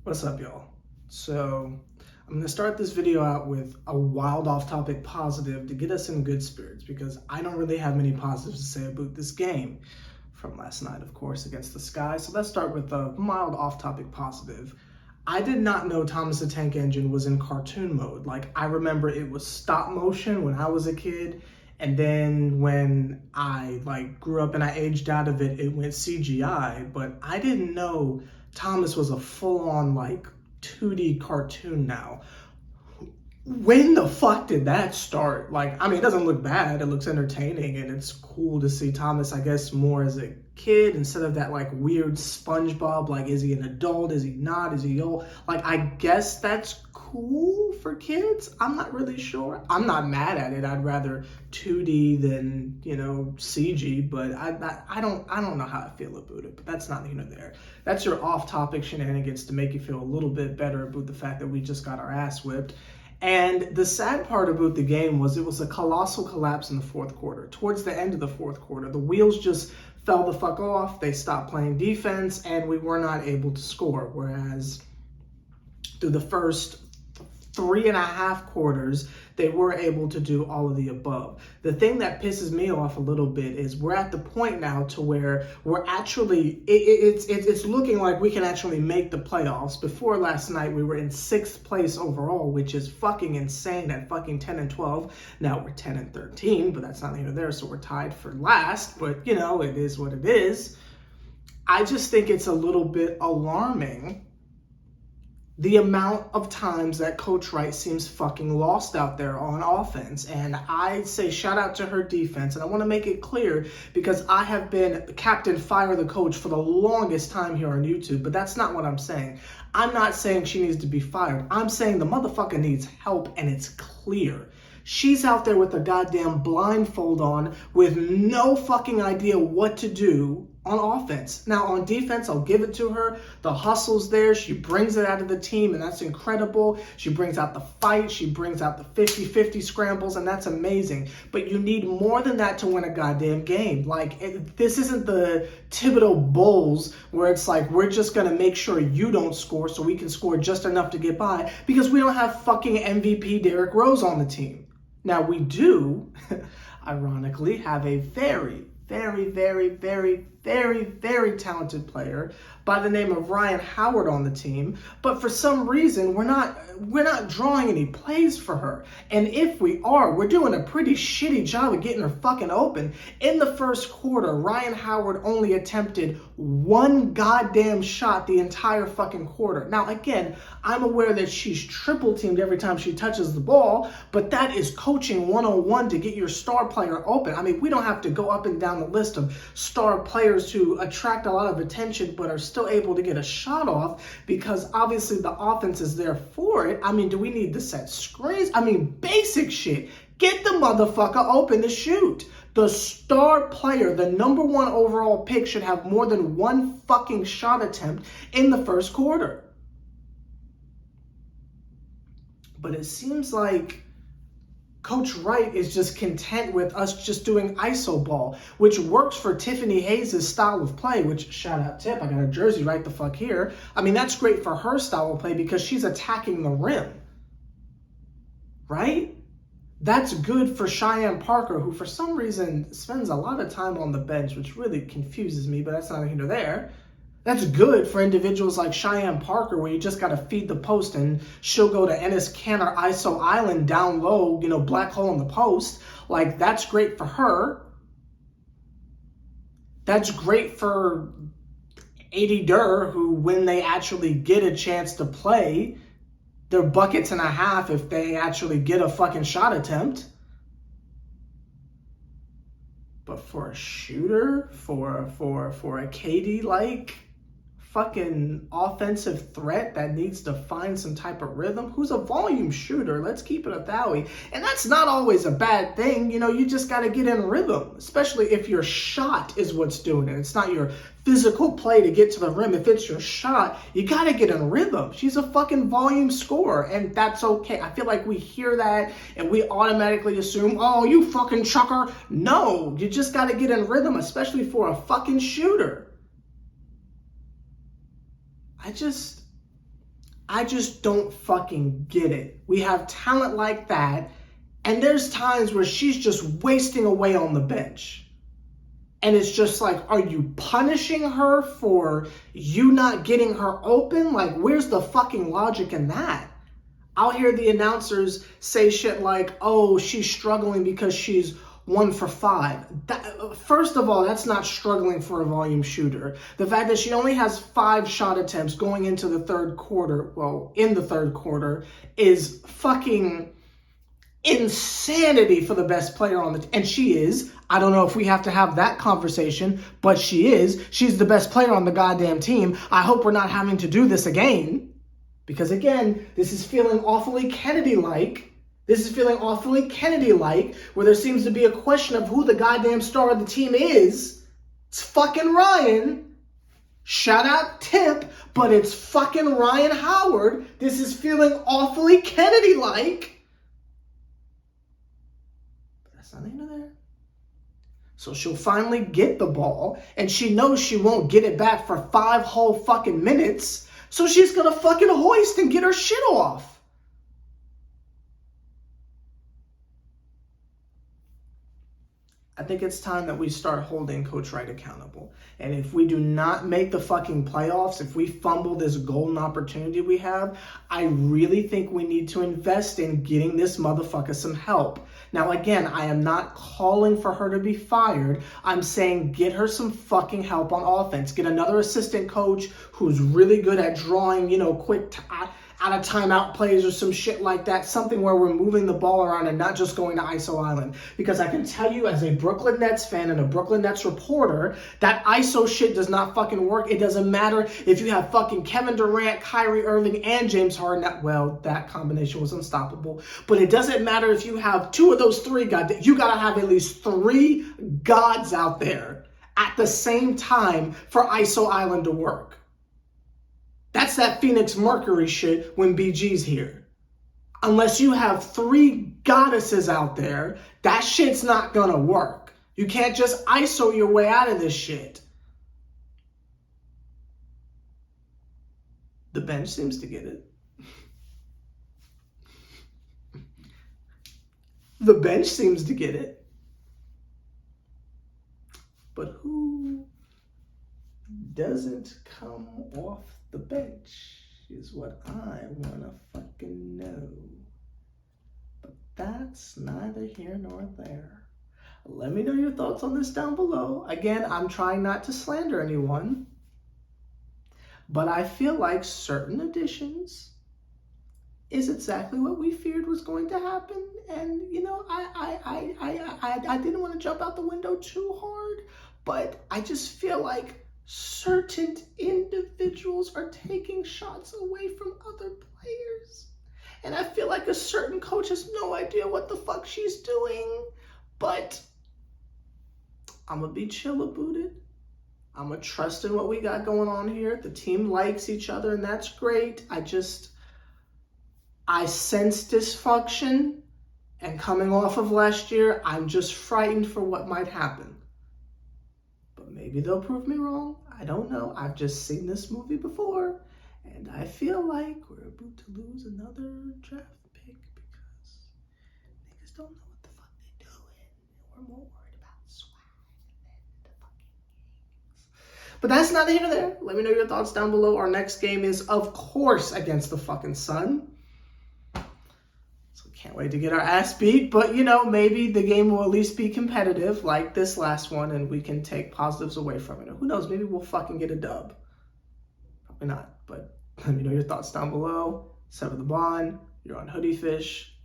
What's up, y'all? So, I'm gonna start this video out with a wild off-topic positive to get us in good spirits because I don't really have many positives to say about this game from last night, of course, against the Sky. So let's start with a mild off-topic positive. I did not know Thomas the Tank Engine was in cartoon mode. Like, I remember it was stop motion when I was a kid, and then when I grew up and I aged out of it, it went CGI, but I didn't know Thomas was a full-on 2D cartoon now. When the fuck did that start? It doesn't look bad. It looks entertaining and it's cool to see Thomas, I guess, more as a kid instead of that weird SpongeBob. Is he an adult? Is he not? Is he old? I guess that's cool for kids. I'm not really sure. I'm not mad at it. I'd rather 2D than, CG, but I don't know how I feel about it, but that's not here nor there. That's your off-topic shenanigans to make you feel a little bit better about the fact that we just got our ass whipped. And the sad part about the game was it was a colossal collapse in the fourth quarter. Towards the end of the fourth quarter, the wheels just fell the fuck off. They stopped playing defense, and we were not able to score. Whereas through the first 3.5 quarters, they were able to do all of the above. The thing that pisses me off a little bit is we're at the point now to where we're actually, it's looking like we can actually make the playoffs. Before last night, we were in 6th place overall, which is fucking insane at fucking 10-12. Now we're 10-13, but that's not here nor there, so we're tied for last, but it is what it is. I just think it's a little bit alarming the amount of times that Coach Wright seems fucking lost out there on offense. And I say shout out to her defense. And I want to make it clear because I have been Captain Fire the Coach for the longest time here on YouTube, but that's not what I'm saying. I'm not saying she needs to be fired. I'm saying the motherfucker needs help, and it's clear. She's out there with a goddamn blindfold on with no fucking idea what to do on offense. Now, on defense, I'll give it to her. The hustle's there. She brings it out of the team, and that's incredible. She brings out the fight. She brings out the 50-50 scrambles, and that's amazing. But you need more than that to win a goddamn game. This isn't the Thibodeau Bulls where it's we're just going to make sure you don't score so we can score just enough to get by because we don't have fucking MVP Derrick Rose on the team. Now, we do, ironically, have a very, very, very, very, very, very talented player by the name of Ryan Howard on the team, but for some reason we're not drawing any plays for her. And if we are, we're doing a pretty shitty job of getting her fucking open. In the first quarter, Ryan Howard only attempted one goddamn shot the entire fucking quarter. Now again, I'm aware that she's triple teamed every time she touches the ball, but that is coaching 101 to get your star player open. I mean, we don't have to go up and down the list of star players who attract a lot of attention but are still able to get a shot off because obviously the offense is there for it. I mean, do we need to set screens? I mean, basic shit. Get the motherfucker open to shoot. The star player, the number 1 overall pick, should have more than one fucking shot attempt in the first quarter. But it seems like Coach Wright is just content with us just doing iso ball, which works for Tiffany Hayes' style of play, which, shout out Tip, I got a jersey right the fuck here. I mean, that's great for her style of play because she's attacking the rim, right? That's good for Cheyenne Parker, who for some reason spends a lot of time on the bench, which really confuses me, but that's not here nor there. That's good for individuals like Cheyenne Parker, where you just got to feed the post and she'll go to Ennis Canner ISO Island down low, black hole in the post. That's great for her. That's great for A.D. Durr, who, when they actually get a chance to play, they're buckets and a half if they actually get a fucking shot attempt. But for a shooter, for a KD fucking offensive threat that needs to find some type of rhythm, who's a volume shooter, let's keep it a Thowie. And that's not always a bad thing. You just got to get in rhythm, especially if your shot is what's doing it. It's not your physical play to get to the rim. If it's your shot, you got to get in rhythm. She's a fucking volume scorer, and that's okay. I feel like we hear that and we automatically assume, oh, you fucking chucker. No, you just got to get in rhythm, especially for a fucking shooter. I just don't fucking get it. We have talent like that, and there's times where she's just wasting away on the bench. And it's just like, are you punishing her for you not getting her open? Like, where's the fucking logic in that? I'll hear the announcers say shit like, oh, she's struggling because she's 1 for 5. First of all, that's not struggling for a volume shooter. The fact that she only has 5 shot attempts going into the third quarter, in the third quarter, is fucking insanity for the best player on the team. And she is. I don't know if we have to have that conversation, but she is. She's the best player on the goddamn team. I hope we're not having to do this again. Because again, this is feeling awfully Kennedy-like. Where there seems to be a question of who the goddamn star of the team is. It's fucking Ryan. Shout out Tip, but it's fucking Ryan Howard. This is feeling awfully Kennedy-like. But that's not the end of there. So she'll finally get the ball, and she knows she won't get it back for 5 whole fucking minutes. So she's gonna fucking hoist and get her shit off. I think it's time that we start holding Coach Wright accountable. And if we do not make the fucking playoffs, if we fumble this golden opportunity we have, I really think we need to invest in getting this motherfucker some help. Now, again, I am not calling for her to be fired. I'm saying get her some fucking help on offense. Get another assistant coach who's really good at drawing, quick out of timeout plays or some shit like that. Something where we're moving the ball around and not just going to ISO Island. Because I can tell you as a Brooklyn Nets fan and a Brooklyn Nets reporter, that ISO shit does not fucking work. It doesn't matter if you have fucking Kevin Durant, Kyrie Irving, and James Harden. Well, that combination was unstoppable. But it doesn't matter if you have 2 of those 3 gods. You got to have at least 3 gods out there at the same time for ISO Island to work. That's that Phoenix Mercury shit when BG's here. Unless you have 3 goddesses out there, that shit's not gonna work. You can't just ISO your way out of this shit. The bench seems to get it. The bench seems to get it. But who doesn't come off the bench is what I wanna fucking know. But that's neither here nor there. Let me know your thoughts on this down below. Again, I'm trying not to slander anyone, but I feel like certain additions is exactly what we feared was going to happen. And I didn't want to jump out the window too hard, but I just feel like certain individuals are taking shots away from other players. And I feel like a certain coach has no idea what the fuck she's doing. But I'm going to be chill about it. I'm going to trust in what we got going on here. The team likes each other, and that's great. I sense dysfunction. And coming off of last year, I'm just frightened for what might happen. Maybe they'll prove me wrong. I don't know. I've just seen this movie before. And I feel like we're about to lose another draft pick because niggas don't know what the fuck they're doing. We're more worried about swag than the fucking games. But that's neither here nor there. Let me know your thoughts down below. Our next game is, of course, against the fucking Sun. Can't wait to get our ass beat, but maybe the game will at least be competitive like this last one and we can take positives away from it. Or who knows, maybe we'll fucking get a dub. Probably not, but let me know your thoughts down below. Sever the bond. You're on Hoodie Fish.